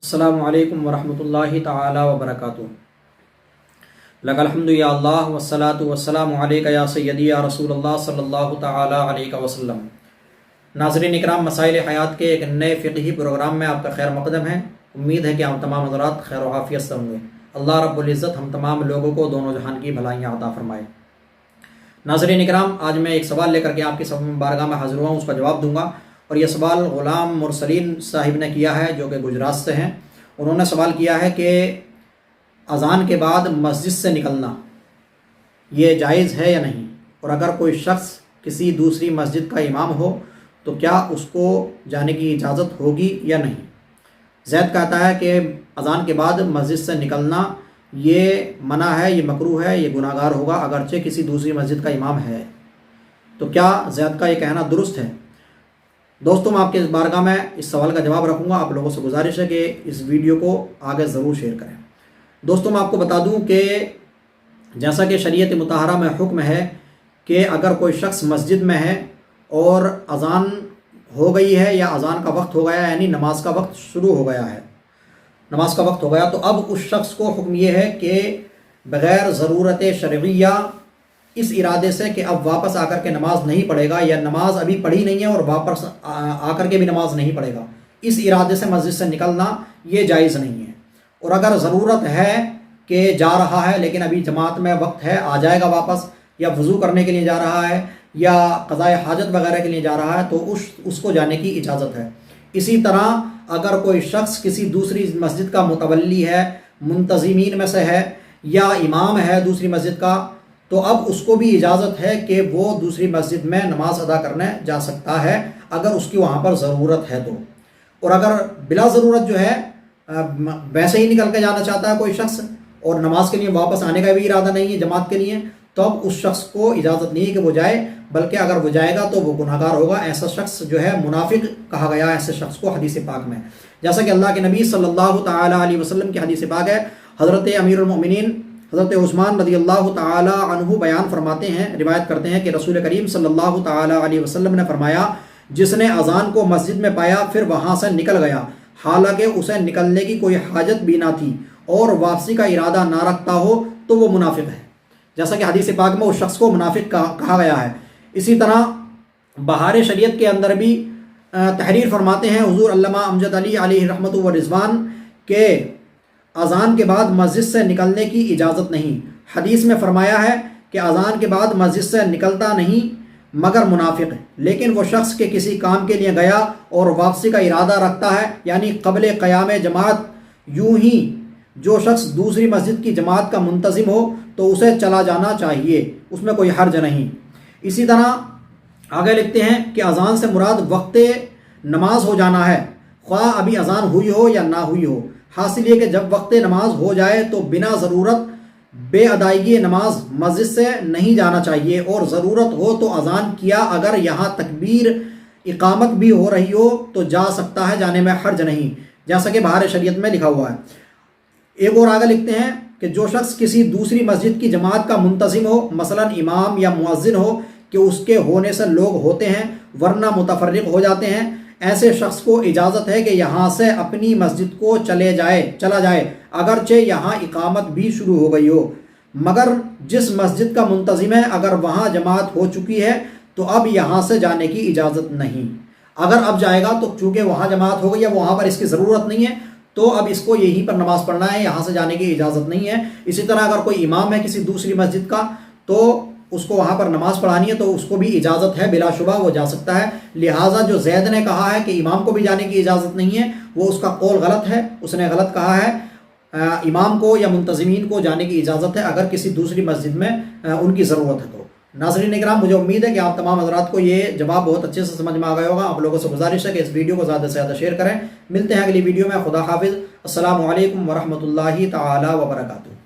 السلام علیکم ورحمۃ اللہ تعالی وبرکاتہ۔ لک الحمد یا اللہ والصلاۃ والسلام علیک یا سیدی یا رسول اللہ صلی اللہ تعالی علیہ وسلم۔ ناظرین اکرام، مسائل حیات کے ایک نئے فقہی پروگرام میں آپ کا خیر مقدم ہے۔ امید ہے کہ ہم تمام حضرات خیر و عافیت سے ہوں گے۔ اللہ رب العزت ہم تمام لوگوں کو دونوں جہان کی بھلائیاں عطا فرمائے۔ ناظرین اکرام، آج میں ایک سوال لے کر کے آپ کی بارگاہ میں حاضر ہوا ہوں، اس کا جواب دوں گا۔ اور یہ سوال غلام مرسلین صاحب نے کیا ہے، جو کہ گجرات سے ہیں۔ انہوں نے سوال کیا ہے کہ اذان کے بعد مسجد سے نکلنا یہ جائز ہے یا نہیں، اور اگر کوئی شخص کسی دوسری مسجد کا امام ہو تو کیا اس کو جانے کی اجازت ہوگی یا نہیں۔ زید کہتا ہے کہ اذان کے بعد مسجد سے نکلنا یہ منع ہے، یہ مکروہ ہے، یہ گناہ گار ہوگا اگرچہ کسی دوسری مسجد کا امام ہے۔ تو کیا زید کا یہ کہنا درست ہے؟ دوستوں، میں آپ کے اس بارگاہ میں اس سوال کا جواب رکھوں گا۔ آپ لوگوں سے گزارش ہے کہ اس ویڈیو کو آگے ضرور شیئر کریں۔ دوستوں، میں آپ کو بتا دوں کہ جیسا کہ شریعت مطہرہ میں حکم ہے کہ اگر کوئی شخص مسجد میں ہے اور اذان ہو گئی ہے یا اذان کا وقت ہو گیا، یعنی نماز کا وقت شروع ہو گیا ہے، نماز کا وقت ہو گیا، تو اب اس شخص کو حکم یہ ہے کہ بغیر ضرورت شرعیہ، اس ارادے سے کہ اب واپس آ کر کے نماز نہیں پڑھے گا، یا نماز ابھی پڑھی نہیں ہے اور واپس آ کر کے بھی نماز نہیں پڑھے گا، اس ارادے سے مسجد سے نکلنا یہ جائز نہیں ہے۔ اور اگر ضرورت ہے کہ جا رہا ہے لیکن ابھی جماعت میں وقت ہے، آ جائے گا واپس، یا وضو کرنے کے لیے جا رہا ہے یا قضاء حاجت وغیرہ کے لیے جا رہا ہے، تو اس کو جانے کی اجازت ہے۔ اسی طرح اگر کوئی شخص کسی دوسری مسجد کا متولی ہے، منتظمین میں سے ہے، یا امام ہے دوسری مسجد کا، تو اب اس کو بھی اجازت ہے کہ وہ دوسری مسجد میں نماز ادا کرنے جا سکتا ہے اگر اس کی وہاں پر ضرورت ہے تو۔ اور اگر بلا ضرورت جو ہے ویسے ہی نکل کے جانا چاہتا ہے کوئی شخص اور نماز کے لیے واپس آنے کا بھی ارادہ نہیں ہے جماعت کے لیے، تو اب اس شخص کو اجازت نہیں ہے کہ وہ جائے، بلکہ اگر وہ جائے گا تو وہ گناہ گار ہوگا۔ ایسا شخص جو ہے منافق کہا گیا ہے ایسے شخص کو حدیث پاک میں، جیسا کہ اللہ کے نبی صلی اللہ تعالی علیہ وسلم کی حدیث پاک ہے۔ حضرت امیر المؤمنین حضرت عثمان رضی اللہ تعالی عنہ بیان فرماتے ہیں، روایت کرتے ہیں کہ رسول کریم صلی اللہ تعالی علیہ وسلم نے فرمایا، جس نے اذان کو مسجد میں پایا پھر وہاں سے نکل گیا حالانکہ اسے نکلنے کی کوئی حاجت بھی نہ تھی اور واپسی کا ارادہ نہ رکھتا ہو تو وہ منافق ہے۔ جیسا کہ حدیث پاک میں اس شخص کو منافق کہا گیا ہے۔ اسی طرح بہار شریعت کے اندر بھی تحریر فرماتے ہیں حضور علامہ امجد علی علیہ رحمت و رضوان کہ اذان کے بعد مسجد سے نکلنے کی اجازت نہیں۔ حدیث میں فرمایا ہے کہ اذان کے بعد مسجد سے نکلتا نہیں مگر منافق ہے، لیکن وہ شخص کے کسی کام کے لیے گیا اور واپسی کا ارادہ رکھتا ہے، یعنی قبل قیام جماعت، یوں ہی جو شخص دوسری مسجد کی جماعت کا منتظم ہو تو اسے چلا جانا چاہیے، اس میں کوئی حرج نہیں۔ اسی طرح آگے لکھتے ہیں کہ اذان سے مراد وقت نماز ہو جانا ہے، خواہ ابھی اذان ہوئی ہو یا نہ ہوئی ہو۔ حاصل یہ کہ جب وقت نماز ہو جائے تو بنا ضرورت بے ادائیگی نماز مسجد سے نہیں جانا چاہیے، اور ضرورت ہو تو اذان کیا اگر یہاں تکبیر اقامت بھی ہو رہی ہو تو جا سکتا ہے، جانے میں حرج نہیں، جیسا کہ بہار شریعت میں لکھا ہوا ہے۔ ایک اور آگے لکھتے ہیں کہ جو شخص کسی دوسری مسجد کی جماعت کا منتظم ہو، مثلا امام یا مؤذن ہو کہ اس کے ہونے سے لوگ ہوتے ہیں ورنہ متفرق ہو جاتے ہیں، ایسے شخص کو اجازت ہے کہ یہاں سے اپنی مسجد کو چلا جائے اگرچہ یہاں اقامت بھی شروع ہو گئی ہو، مگر جس مسجد کا منتظم ہے اگر وہاں جماعت ہو چکی ہے تو اب یہاں سے جانے کی اجازت نہیں۔ اگر اب جائے گا تو چونکہ وہاں جماعت ہو گئی ہے، وہاں پر اس کی ضرورت نہیں ہے، تو اب اس کو یہیں پر نماز پڑھنا ہے، یہاں سے جانے کی اجازت نہیں ہے۔ اسی طرح اگر کوئی امام ہے کسی دوسری مسجد کا تو اس کو وہاں پر نماز پڑھانی ہے تو اس کو بھی اجازت ہے، بلا شبہ وہ جا سکتا ہے۔ لہٰذا جو زید نے کہا ہے کہ امام کو بھی جانے کی اجازت نہیں ہے، وہ اس کا قول غلط ہے، اس نے غلط کہا ہے۔ امام کو یا منتظمین کو جانے کی اجازت ہے اگر کسی دوسری مسجد میں ان کی ضرورت ہے تو۔ ناظرین اکرام، مجھے امید ہے کہ آپ تمام حضرات کو یہ جواب بہت اچھے سے سمجھ میں آ گیا ہوگا۔ آپ لوگوں سے گزارش ہے کہ اس ویڈیو کو زیادہ سے زیادہ شیئر کریں۔ ملتے ہیں اگلی ویڈیو میں، خدا حافظ، السلام علیکم ورحمۃ اللہ تعالی وبرکاتہ۔